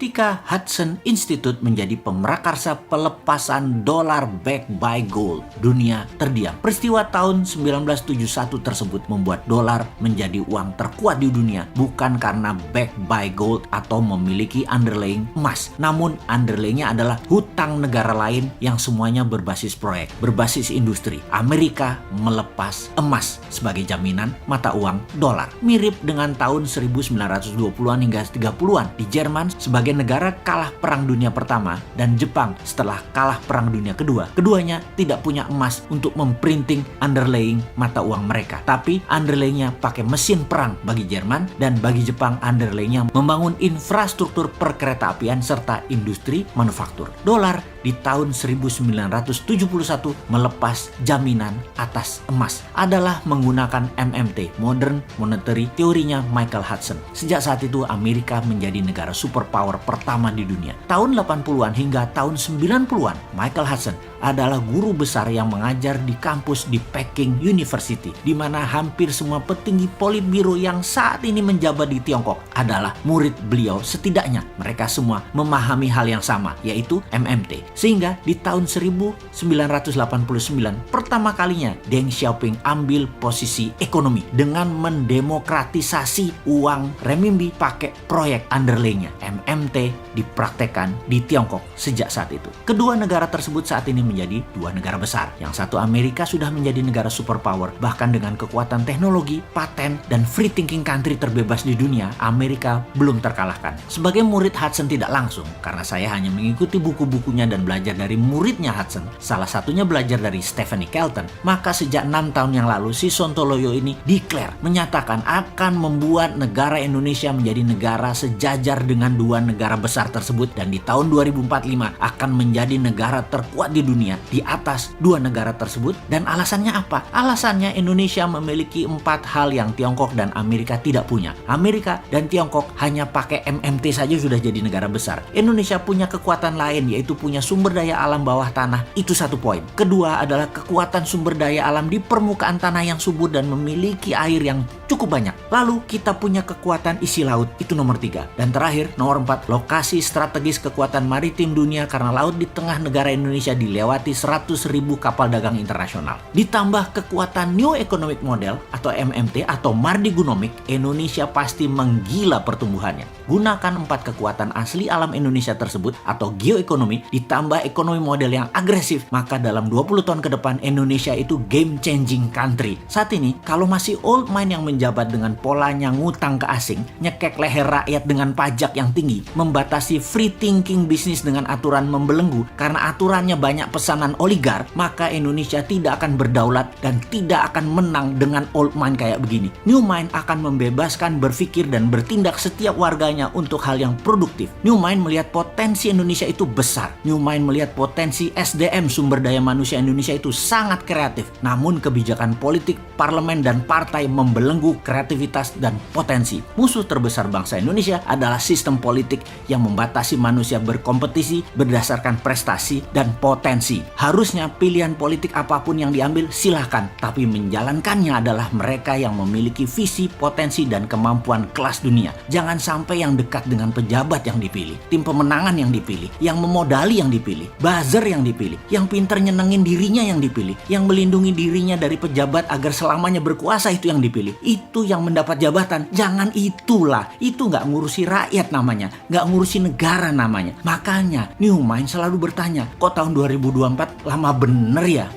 ketika Hudson Institute menjadi pemrakarsa pelepasan dolar backed by gold. Dunia terdiam. Peristiwa tahun 1971 tersebut membuat dolar menjadi uang terkuat di dunia, bukan karena backed by gold atau memiliki underlying emas. Namun underlyingnya adalah hutang negara lain yang semuanya berbasis proyek, berbasis industri. Amerika melepas emas sebagai jaminan mata uang dolar. Mirip dengan tahun 1920-an hingga 30-an di Jerman sebagai negara kalah Perang Dunia Pertama dan Jepang setelah kalah Perang Dunia Kedua. Keduanya tidak punya emas untuk memprinting underlying mata uang mereka. Tapi underlyingnya pakai mesin perang bagi Jerman, dan bagi Jepang underlyingnya membangun infrastruktur perkeretaapian serta industri manufaktur. Dolar di tahun 1971 melepas jaminan atas emas adalah menggunakan MMT, Modern Monetary teorinya Michael Hudson. Sejak saat itu Amerika menjadi negara superpower pertama di dunia. Tahun 80-an hingga tahun 90-an, Michael Hudson adalah guru besar yang mengajar di kampus di Peking University, di mana hampir semua petinggi politbiro yang saat ini menjabat di Tiongkok adalah murid beliau. Setidaknya mereka semua memahami hal yang sama, yaitu MMT. Sehingga di tahun 1989 pertama kalinya Deng Xiaoping ambil posisi ekonomi dengan mendemokratisasi uang renminbi pakai proyek underlayingnya. MMT dipraktekkan di Tiongkok sejak saat itu. Kedua negara tersebut saat ini menjadi dua negara besar. Yang satu, Amerika, sudah menjadi negara superpower, bahkan dengan kekuatan teknologi, paten, dan free thinking country terbebas di dunia. Amerika belum terkalahkan. Sebagai murid Hudson tidak langsung, karena saya hanya mengikuti buku-bukunya dan belajar dari muridnya Hudson, salah satunya belajar dari Stephanie Kelton, maka sejak 6 tahun yang lalu si Sontoloyo ini menyatakan akan membuat negara Indonesia menjadi negara sejajar dengan dua negara besar tersebut, dan di tahun 2045 akan menjadi negara terkuat di dunia di atas dua negara tersebut. Dan alasannya apa? Alasannya Indonesia memiliki 4 hal yang Tiongkok dan Amerika tidak punya. Amerika dan Tiongkok hanya pakai MMT saja sudah jadi negara besar. Indonesia punya kekuatan lain, yaitu punya sumber daya alam bawah tanah. Itu satu poin. Kedua adalah kekuatan sumber daya alam di permukaan tanah yang subur dan memiliki air yang cukup banyak. Lalu kita punya kekuatan isi laut. Itu nomor 3. Dan terakhir, nomor 4, lokasi strategis kekuatan maritim dunia, karena laut di tengah negara Indonesia dilewati 100.000 kapal dagang internasional. Ditambah kekuatan New Economic Model atau MMT atau Mardigonomic, Indonesia pasti menggila pertumbuhannya. Gunakan 4 kekuatan asli alam Indonesia tersebut atau geoekonomi ditambah ekonomi model yang agresif, maka dalam 20 tahun ke depan Indonesia itu game changing country. Saat ini kalau masih old mind yang menjabat dengan polanya ngutang ke asing, nyekek leher rakyat dengan pajak yang tinggi, membatasi free thinking bisnis dengan aturan membelenggu karena aturannya banyak pesanan oligar, maka Indonesia tidak akan berdaulat dan tidak akan menang dengan old mind kayak begini. New mind akan membebaskan berpikir dan bertindak setiap warganya untuk hal yang produktif. New mind melihat potensi Indonesia itu besar. New mind melihat potensi SDM, sumber daya manusia Indonesia itu sangat kreatif. Namun kebijakan politik, parlemen, dan partai membelenggu kreativitas dan potensi. Musuh terbesar bangsa Indonesia adalah sistem politik yang membatasi manusia berkompetisi berdasarkan prestasi dan potensi. Harusnya pilihan politik apapun yang diambil silahkan, tapi menjalankannya adalah mereka yang memiliki visi, potensi, dan kemampuan kelas dunia. Jangan sampai yang dekat dengan pejabat yang dipilih, tim pemenangan yang dipilih, yang memodali yang dipilih, buzzer yang dipilih, yang pinter nyenengin dirinya yang dipilih, yang melindungi dirinya dari pejabat agar selamanya berkuasa itu yang dipilih. Itu yang mendapat jabatan. Jangan itulah. Itu nggak ngurusi rakyat namanya, nggak ngurusi negara namanya. Makanya New Mind selalu bertanya, kok tahun 2024 lama bener ya?